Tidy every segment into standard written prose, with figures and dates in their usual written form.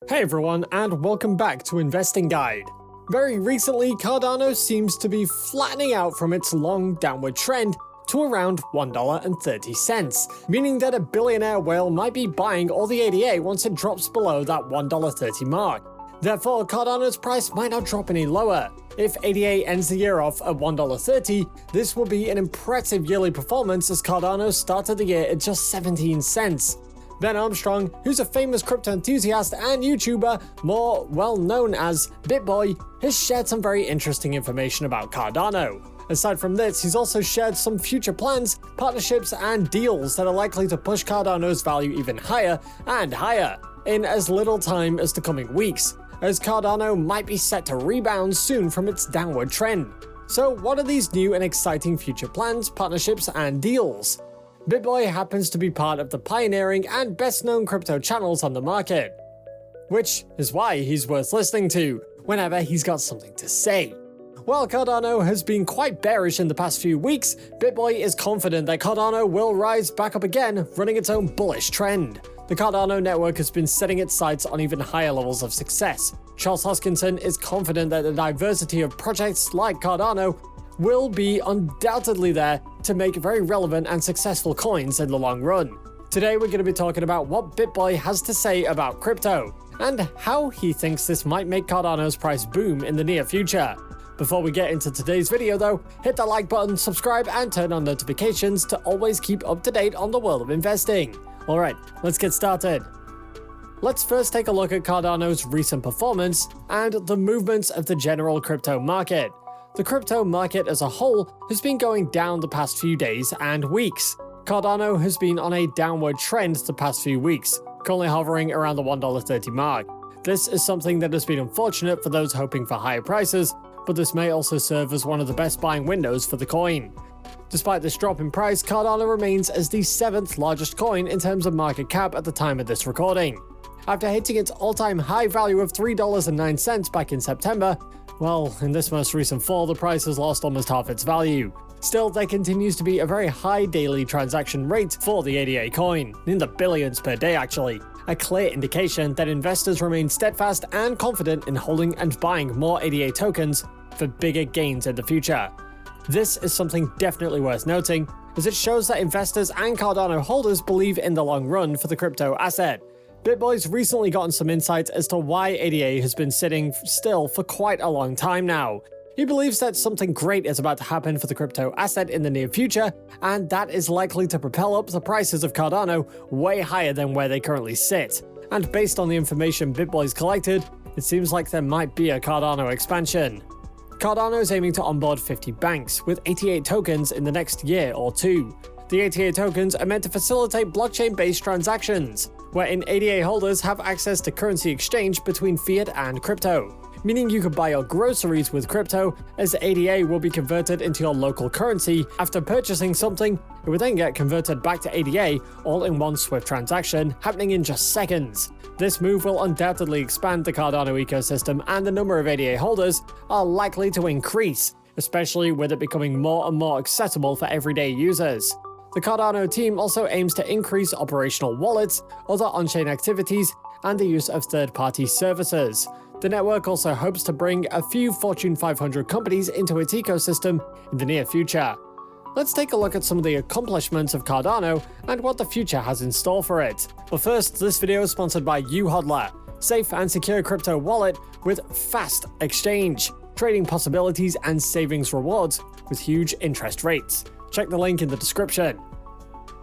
Hey everyone, and welcome back to Investing Guide. Very recently, Cardano seems to be flattening out from its long downward trend to around $1.30, meaning that a billionaire whale might be buying all the ADA once it drops below that $1.30 mark. Therefore, Cardano's price might not drop any lower. If ADA ends the year off at $1.30, this will be an impressive yearly performance as Cardano started the year at just 17 cents. Ben Armstrong, who's a famous crypto enthusiast and YouTuber, more well known as BitBoy, has shared some very interesting information about Cardano. Aside from this, he's also shared some future plans, partnerships, and deals that are likely to push Cardano's value even higher and higher in as little time as the coming weeks, as Cardano might be set to rebound soon from its downward trend. So what are these new and exciting future plans, partnerships, and deals? BitBoy happens to be part of the pioneering and best-known crypto channels on the market, which is why he's worth listening to whenever he's got something to say. While Cardano has been quite bearish in the past few weeks, BitBoy is confident that Cardano will rise back up again, running its own bullish trend. The Cardano network has been setting its sights on even higher levels of success. Charles Hoskinson is confident that the diversity of projects like Cardano will be undoubtedly there to make very relevant and successful coins in the long run. Today we're going to be talking about what BitBoy has to say about crypto, and how he thinks this might make Cardano's price boom in the near future. Before we get into today's video though, hit the like button, subscribe, and turn on notifications to always keep up to date on the world of investing. Alright, let's get started. Let's first take a look at Cardano's recent performance and the movements of the general crypto market. The crypto market as a whole has been going down the past few days and weeks. Cardano has been on a downward trend the past few weeks, currently hovering around the $1.30 mark. This is something that has been unfortunate for those hoping for higher prices, but this may also serve as one of the best buying windows for the coin. Despite this drop in price, Cardano remains as the 7th largest coin in terms of market cap at the time of this recording. After hitting its all-time high value of $3.09 back in September, well, in this most recent fall, the price has lost almost half its value. Still, there continues to be a very high daily transaction rate for the ADA coin, in the billions per day actually, a clear indication that investors remain steadfast and confident in holding and buying more ADA tokens for bigger gains in the future. This is something definitely worth noting, as it shows that investors and Cardano holders believe in the long run for the crypto asset. BitBoy's recently gotten some insights as to why ADA has been sitting still for quite a long time now. He believes that something great is about to happen for the crypto asset in the near future, and that is likely to propel up the prices of Cardano way higher than where they currently sit. And based on the information BitBoy's collected, it seems like there might be a Cardano expansion. Cardano is aiming to onboard 50 banks with 88 tokens in the next year or two. The 88 tokens are meant to facilitate blockchain-based transactions, wherein ADA holders have access to currency exchange between fiat and crypto, meaning you could buy your groceries with crypto, as ADA will be converted into your local currency. After purchasing something, it would then get converted back to ADA all in one swift transaction, happening in just seconds. This move will undoubtedly expand the Cardano ecosystem, and the number of ADA holders are likely to increase, especially with it becoming more and more accessible for everyday users. The Cardano team also aims to increase operational wallets, other on-chain activities, and the use of third-party services. The network also hopes to bring a few Fortune 500 companies into its ecosystem in the near future. Let's take a look at some of the accomplishments of Cardano and what the future has in store for it. But first, this video is sponsored by YouHodler, safe and secure crypto wallet with fast exchange, trading possibilities, and savings rewards with huge interest rates. Check the link in the description.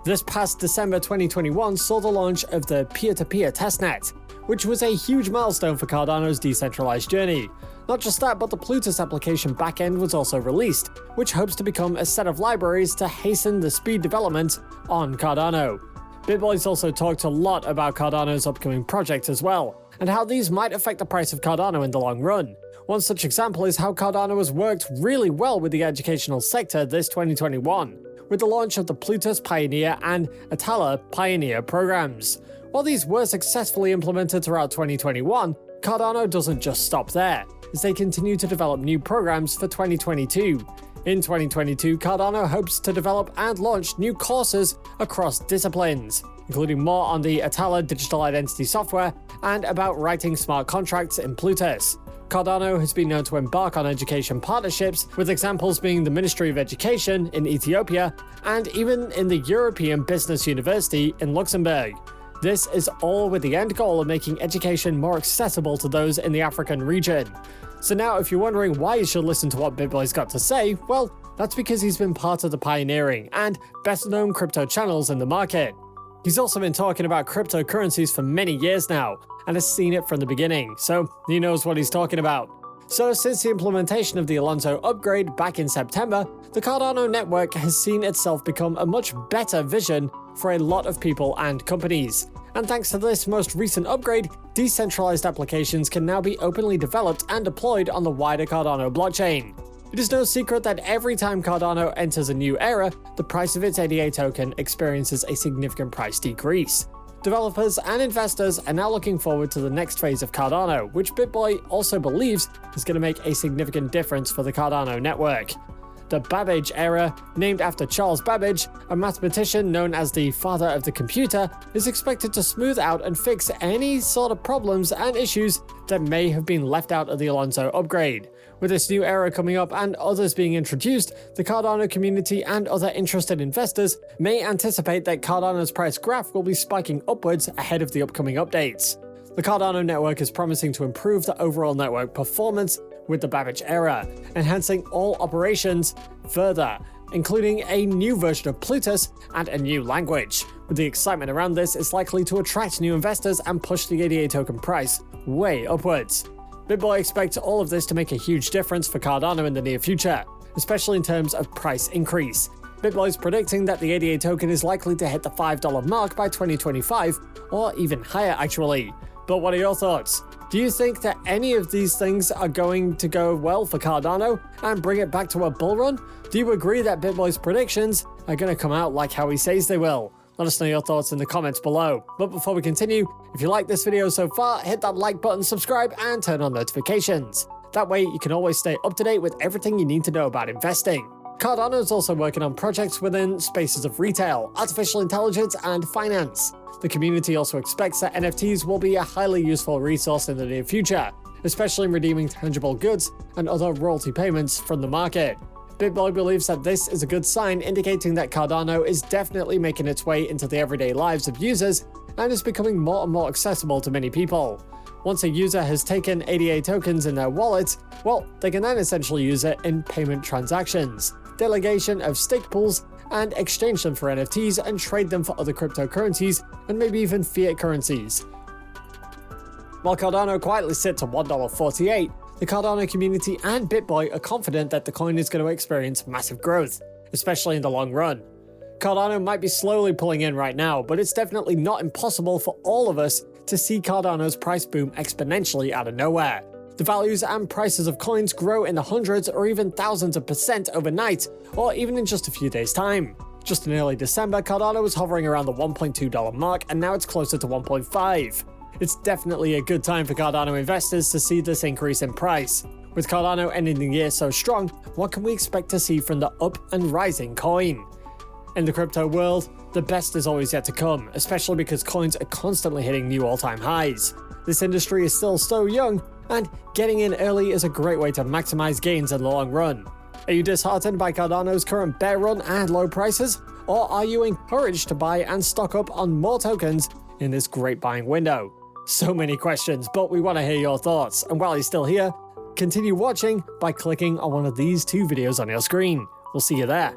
This past December 2021 saw the launch of the peer-to-peer testnet, which was a huge milestone for Cardano's decentralized journey. Not just that, but the Plutus application backend was also released, which hopes to become a set of libraries to hasten the speed development on Cardano. BitBoy's also talked a lot about Cardano's upcoming projects as well, and how these might affect the price of Cardano in the long run. One such example is how Cardano has worked really well with the educational sector this 2021, with the launch of the Plutus Pioneer and Atala Pioneer programs. While these were successfully implemented throughout 2021, Cardano doesn't just stop there, as they continue to develop new programs for 2022. In 2022, Cardano hopes to develop and launch new courses across disciplines, including more on the Atala digital identity software and about writing smart contracts in Plutus. Cardano has been known to embark on education partnerships, with examples being the Ministry of Education in Ethiopia and even in the European Business University in Luxembourg. This is all with the end goal of making education more accessible to those in the African region. So now, if you're wondering why you should listen to what BitBoy's got to say, well, that's because he's been part of the pioneering and best-known crypto channels in the market. He's also been talking about cryptocurrencies for many years now, and has seen it from the beginning, so he knows what he's talking about. So since the implementation of the Alonzo upgrade back in September, the Cardano network has seen itself become a much better vision for a lot of people and companies. And thanks to this most recent upgrade, decentralized applications can now be openly developed and deployed on the wider Cardano blockchain. It is no secret that every time Cardano enters a new era, the price of its ADA token experiences a significant price decrease. Developers and investors are now looking forward to the next phase of Cardano, which BitBoy also believes is going to make a significant difference for the Cardano network. The Babbage era, named after Charles Babbage, a mathematician known as the father of the computer, is expected to smooth out and fix any sort of problems and issues that may have been left out of the Alonzo upgrade. With this new era coming up and others being introduced, the Cardano community and other interested investors may anticipate that Cardano's price graph will be spiking upwards ahead of the upcoming updates. The Cardano network is promising to improve the overall network performance with the Babbage era, enhancing all operations further, including a new version of Plutus and a new language. With the excitement around this, it's likely to attract new investors and push the ADA token price way upwards. BitBoy expects all of this to make a huge difference for Cardano in the near future, especially in terms of price increase. BitBoy is predicting that the ADA token is likely to hit the $5 mark by 2025, or even higher actually. But what are your thoughts? Do you think that any of these things are going to go well for Cardano and bring it back to a bull run? Do you agree that BitBoy's predictions are going to come out like how he says they will? Let us know your thoughts in the comments below. But before we continue, if you like this video so far, hit that like button, subscribe, and turn on notifications. That way you can always stay up to date with everything you need to know about investing. Cardano is also working on projects within spaces of retail, artificial intelligence, and finance. The community also expects that NFTs will be a highly useful resource in the near future, especially in redeeming tangible goods and other royalty payments from the market. BitBoy believes that this is a good sign, indicating that Cardano is definitely making its way into the everyday lives of users and is becoming more and more accessible to many people. Once a user has taken ADA tokens in their wallet, well, they can then essentially use it in payment transactions, delegation of stake pools, and exchange them for NFTs and trade them for other cryptocurrencies and maybe even fiat currencies. While Cardano quietly sits at $1.48, the Cardano community and BitBoy are confident that the coin is going to experience massive growth, especially in the long run. Cardano might be slowly pulling in right now, but it's definitely not impossible for all of us to see Cardano's price boom exponentially out of nowhere. The values and prices of coins grow in the hundreds or even thousands of percent overnight, or even in just a few days' time. Just in early December, Cardano was hovering around the $1.2 mark, and now it's closer to $1.5. It's definitely a good time for Cardano investors to see this increase in price. With Cardano ending the year so strong, what can we expect to see from the up and rising coin? In the crypto world, the best is always yet to come, especially because coins are constantly hitting new all-time highs. This industry is still so young, and getting in early is a great way to maximize gains in the long run. Are you disheartened by Cardano's current bear run and low prices? Or are you encouraged to buy and stock up on more tokens in this great buying window? So many questions, but we want to hear your thoughts. And while you're still here, continue watching by clicking on one of these two videos on your screen. We'll see you there.